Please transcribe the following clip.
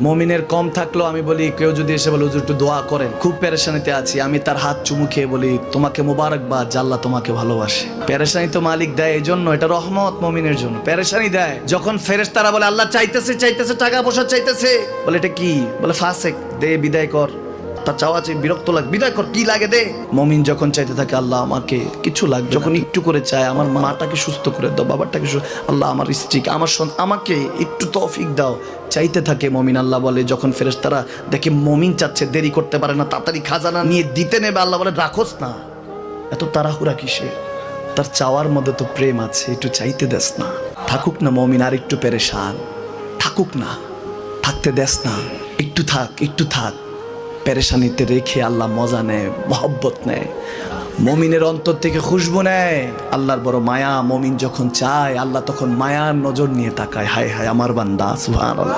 মুমিনের কম থাকলেও আমি বলি, কেউ যদি এসে বলে হুজুর একটু দোয়া করেন, খুব পেরেশানিতে আছি, আমি তার হাত চুমু খেয়ে বলি তোমাকে মোবারকবাদ, আল্লাহ তোমাকে ভালোবাসে। পেরেশানি তো মালিক দেয়, এই জন্য এটা রহমত মুমিনের জন্য। পেরেশানি দেয় যখন ফেরেশতারা বলে আল্লাহ চাইতেছে টাকা পয়সা চাইতেছে, বলে এটা কি, বলে ফাসেক, দে বিদায় কর, তার চাওয়া চেয়ে বিরক্ত লাগে, বিদায় কর, কি লাগে দে। মুমিন যখন চাইতে থাকে আল্লাহ আমাকে কিছু লাগবে, যখন একটু করে চায় আমার মাটাকে সুস্থ করে দাও, বাবাটাকে আল্লাহ আমার স্ত্রীকে, আমার আমাকে একটু তৌফিক দাও, চাইতে থাকে মুমিন। আল্লাহ বলে যখন ফেরেশতারা দেখে মুমিন চাচ্ছে, দেরি করতে পারে না, তাড়াতাড়ি খাজানা নিয়ে দিতে নেবে, আল্লাহ বলে রাখোস না, এত তাড়াহুড়া কিসের, তার চাওয়ার মধ্যে তো প্রেম আছে, একটু চাইতে দেস না। থাকুক না মুমিন আর একটু পেরেশান, থাকুক না, থাকতে দেস না, একটু থাক, একটু থাক। পেরেশানিতে রেখে আল্লাহ মজা নেয়, মহব্বত নেয়, মুমিনের অন্তর থেকে খুশবু নেয়। আল্লাহর বড় মায়া, মুমিন যখন চায় আল্লাহ তখন মায়ার নজর নিয়ে তাকায়, হায় হায় আমার বান্দা, সুবহানাল্লাহ।